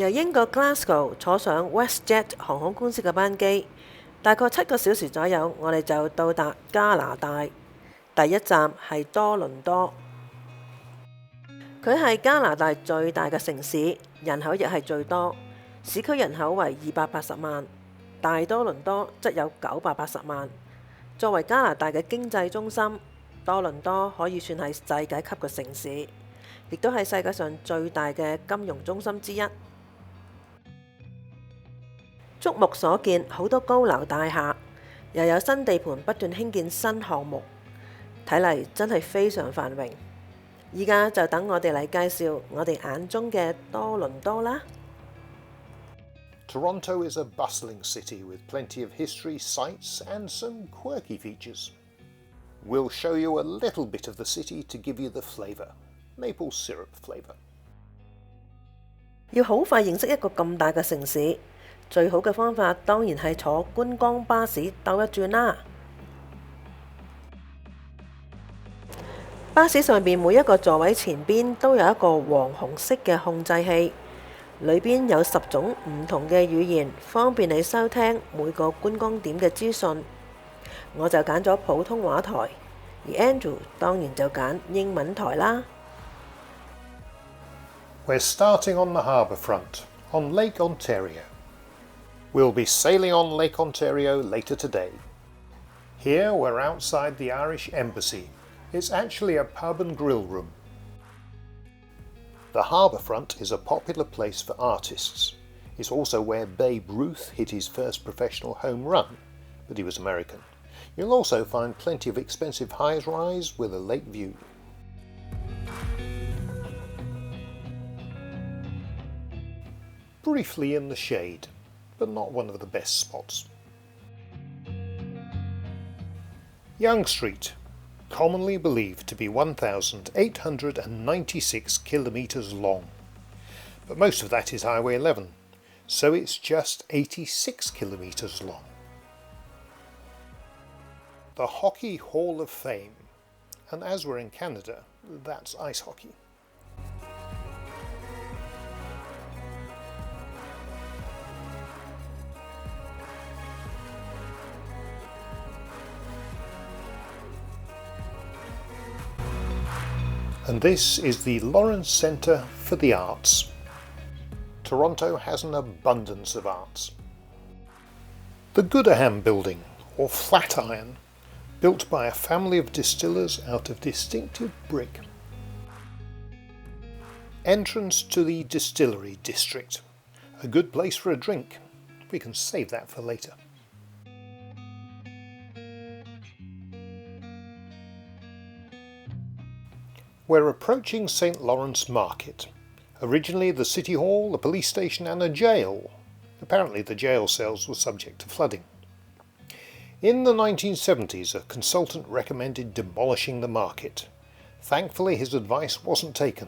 由英國 Glasgow 坐上 WestJet 航空公司嘅班機，大概7個小時左右，我哋就到達加拿大。第一站係多倫多，佢係加拿大最大嘅城市，人口亦係最多，市區人口為280萬，大多倫多則有980萬。作為加拿大嘅經濟中心，多倫多可以算係世界級嘅城市，亦都係世界上最大嘅金融中心之一。觸目所見，好多高樓大廈，又有新地盤不斷興建新項目，睇嚟真係非常繁榮。依家就等我哋嚟介紹我哋眼中嘅多倫多啦。Toronto is a bustling city with plenty of history, sights and some quirky features. We'll show you a little bit of the city to give you the flavour, maple syrup flavour. 要好快認識一個咁大嘅城市，最好嘅方法當然係坐觀光巴士兜一轉啦。巴士上面每一個座位前邊都有一個黃紅色嘅控制器，裏邊有10種唔同嘅語言，方便你收聽每個觀光點嘅資訊。我就揀咗普通話台，而 Andrew 當然就揀英文台啦。We're starting on the harbour front, on Lake Ontario. We'll be sailing on Lake Ontario later today. Here we're outside the Irish Embassy. It's actually a pub and grill room. The harbour front is a popular place for artists. It's also where Babe Ruth hit his first professional home run, but he was American. You'll also find plenty of expensive high-rise with a lake view. Briefly in the shade, but not one of the best spots. Yonge Street, commonly believed to be 1,896 kilometres long, but most of that is Highway 11, so it's just 86 kilometres long. The Hockey Hall of Fame, and as we're in Canada, that's ice hockey. And this is the Lawrence Centre for the Arts. Toronto has an abundance of arts. The Goodaham Building, or Flatiron, built by a family of distillers out of distinctive brick. Entrance to the Distillery District. A good place for a drink. We can save that for later. We're approaching St. Lawrence Market. Originally the City Hall, a police station and a jail. Apparently the jail cells were subject to flooding. In the 1970s, a consultant recommended demolishing the market. Thankfully his advice wasn't taken.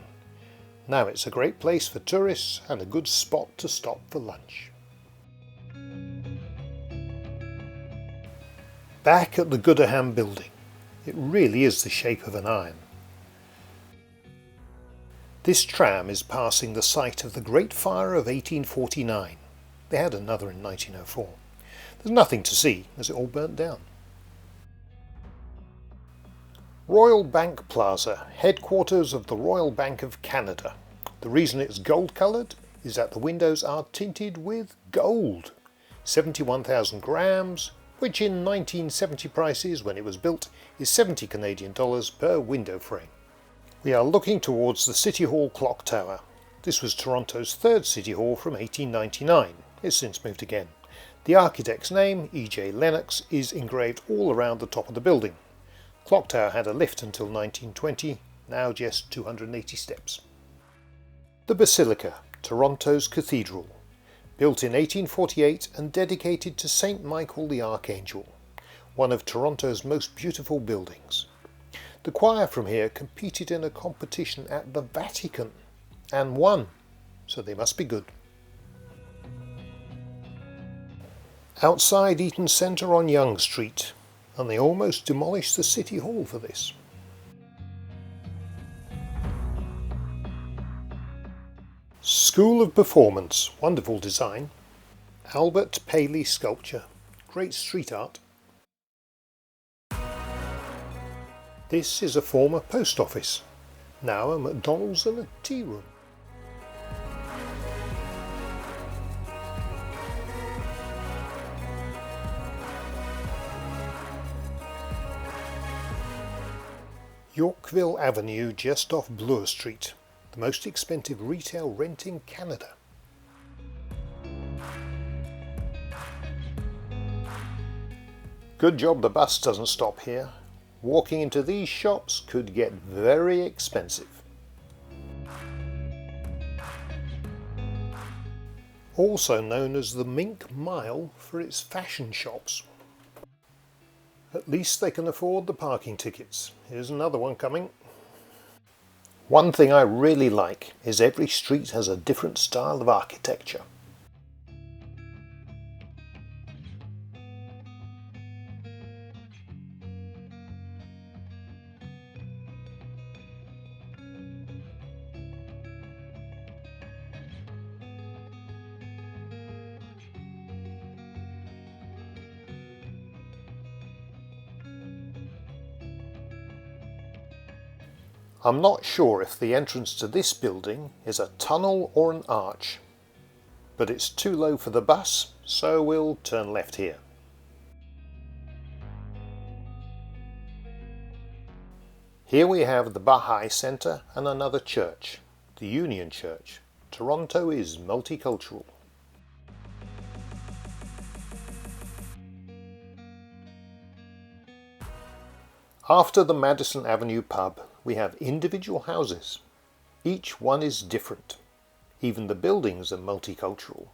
Now it's a great place for tourists and a good spot to stop for lunch. Back at the Goodaham Building. It really is the shape of an iron. This tram is passing the site of the Great Fire of 1849. They had another in 1904. There's nothing to see as it all burnt down. Royal Bank Plaza, headquarters of the Royal Bank of Canada. The reason it's gold coloured is that the windows are tinted with gold. 71,000 grams, which in 1970 prices when it was built is $70 Canadian per window frame. We are looking towards the City Hall clock tower. This was Toronto's third City Hall from 1899. It's since moved again. The architect's name, E.J. Lennox, is engraved all around the top of the building. Clock tower had a lift until 1920, now just 280 steps. The Basilica, Toronto's cathedral. Built in 1848 and dedicated to St. Michael the Archangel, one of Toronto's most beautiful buildings. The choir from here competed in a competition at the Vatican and won, so they must be good. Outside Eaton Centre on Yonge Street, and they almost demolished the City Hall for this. School of Performance, wonderful design. Albert Paley sculpture, great street art. This is a former post office, now a McDonald's and a tea room. Yorkville Avenue just off Bloor Street, the most expensive retail rent in Canada. Good job the bus doesn't stop here. Walking into these shops could get very expensive. Also known as the Mink Mile for its fashion shops. At least they can afford the parking tickets. Here's another one coming. One thing I really like is every street has a different style of architecture. I'm not sure if the entrance to this building is a tunnel or an arch, but it's too low for the bus, so we'll turn left here. Here we have the Baha'i Centre and another church, the Union Church. Toronto is multicultural. After the Madison Avenue pub, we have individual houses. Each one is different. Even the buildings are multicultural.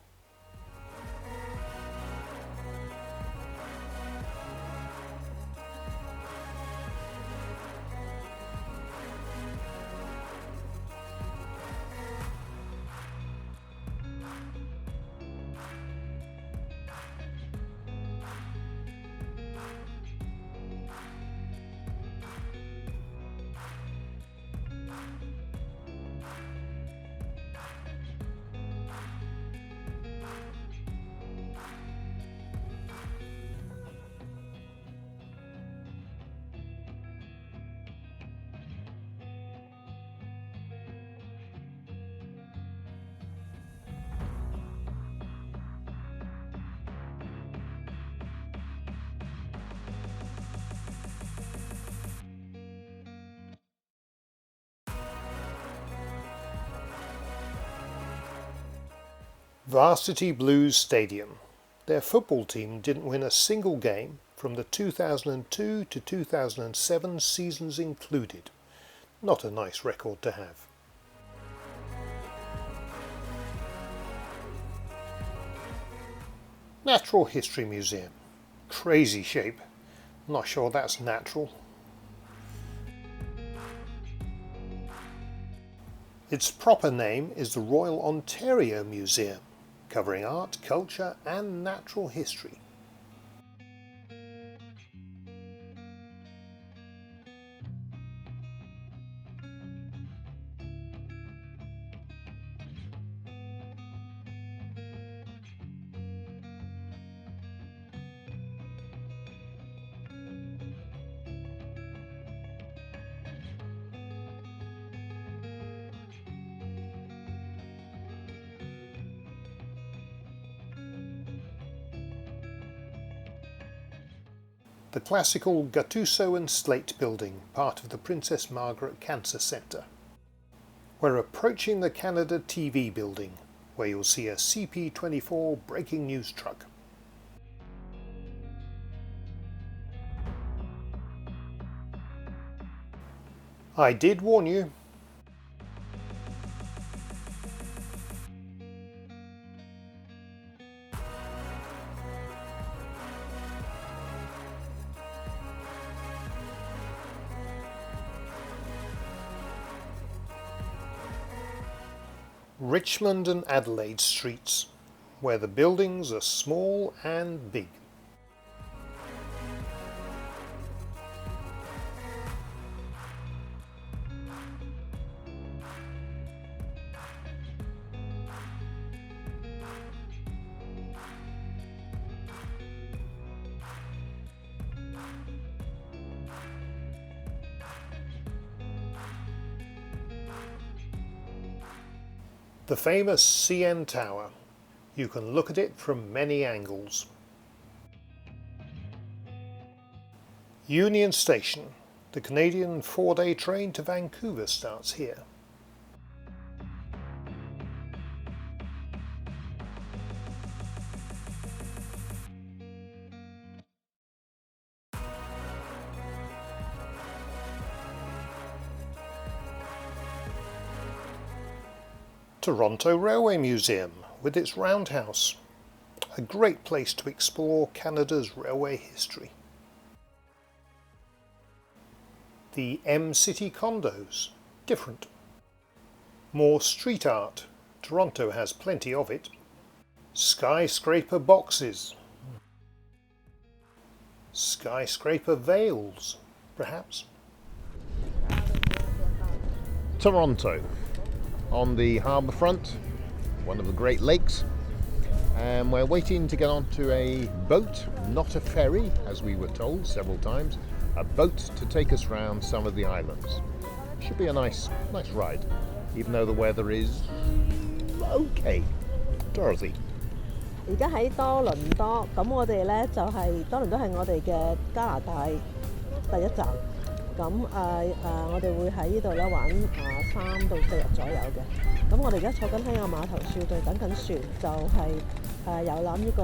Varsity Blues Stadium. Their football team didn't win a single game from the 2002 to 2007 seasons included. Not a nice record to have. Natural History Museum. Crazy shape. Not sure that's natural. Its proper name is the Royal Ontario Museum, covering art, culture and natural history. The classical Gattuso and Slate building, part of the Princess Margaret Cancer Centre. We're approaching the Canada TV building, where you'll see a CP24 breaking news truck. I did warn you. Richmond and Adelaide streets, where the buildings are small and big. The famous CN Tower. You can look at it from many angles. Union Station. The Canadian 4-day train to Vancouver starts here. Toronto Railway Museum with its roundhouse. A great place to explore Canada's railway history. The M-City condos, different. More street art, Toronto has plenty of it. Skyscraper boxes. Skyscraper veils, perhaps. Toronto, on the harbour front, one of the Great Lakes, and we're waiting to get onto a boat, not a ferry, as we were told several times, a boat to take us round some of the islands. Should be a nice ride, even though the weather is okay. Dorothy. 而家喺多倫多，咁我哋呢就係多倫多係我哋嘅加拿大第一站。咁我哋會喺呢度咧玩3到4日左右嘅。咁我哋而家坐緊喺個碼頭樹度等緊船，就係遊覽呢個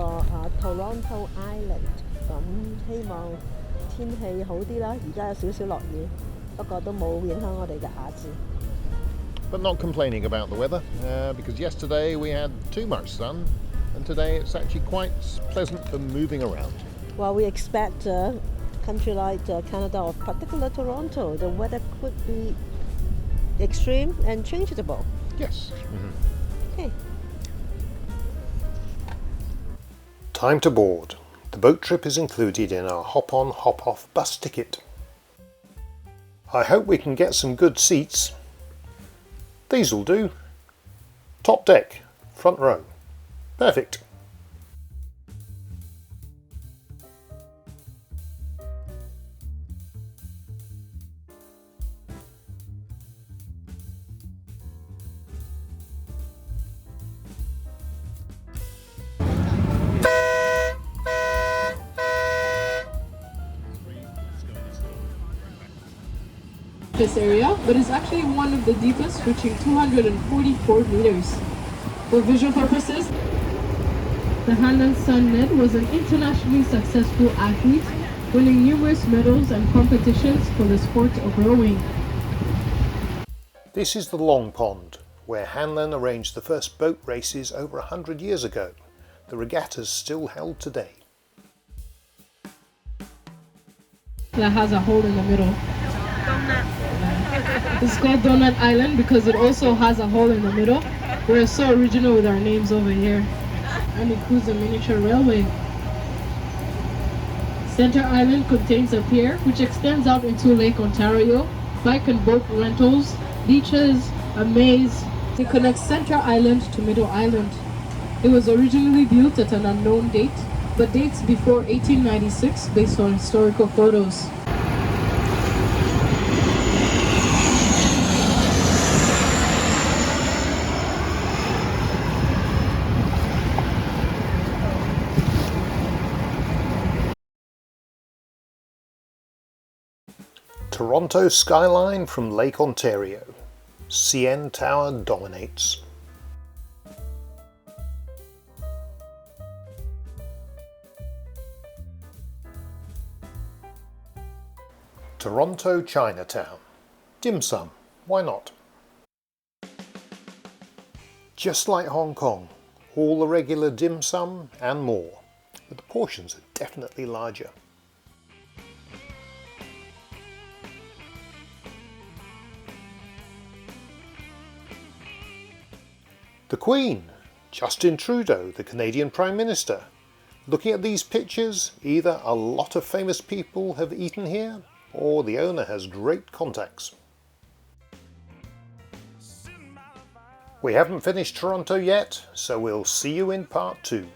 Toronto Island。咁希望天氣好啲啦，而家有少少落雨，不過都冇影響我哋嘅雅致。But not complaining about the weather, because yesterday we had too much sun, and today it's actually quite pleasant for moving around. Well, we expect country like Canada, or particularly Toronto, the weather could be extreme and changeable. Yes. Okay. Time to board. The boat trip is included in our hop-on, hop-off bus ticket. I hope we can get some good seats. These'll do. Top deck, front row. Perfect. This area, but is actually one of the deepest, reaching 244 meters. For visual purposes, the Hanlan's son Ned was an internationally successful athlete, winning numerous medals and competitions for the sport of rowing. This is the Long Pond, where Hanlan arranged the first boat races over 100 years ago. The regattas still held today. That has a hole in the middle. It's called Donut Island because it also has a hole in the middle. We're so original with our names over here. And it includes a miniature railway. Center Island contains a pier which extends out into Lake Ontario, bike and boat rentals, beaches, a maze. It connects Center Island to Middle Island. It was originally built at an unknown date, but dates before 1896 based on historical photos. Toronto skyline from Lake Ontario. CN Tower dominates. Toronto Chinatown. Dim sum, why not? Just like Hong Kong, all the regular dim sum and more, but the portions are definitely larger. The Queen, Justin Trudeau, the Canadian Prime Minister. Looking at these pictures, either a lot of famous people have eaten here, or the owner has great contacts. We haven't finished Toronto yet, so we'll see you in part 2.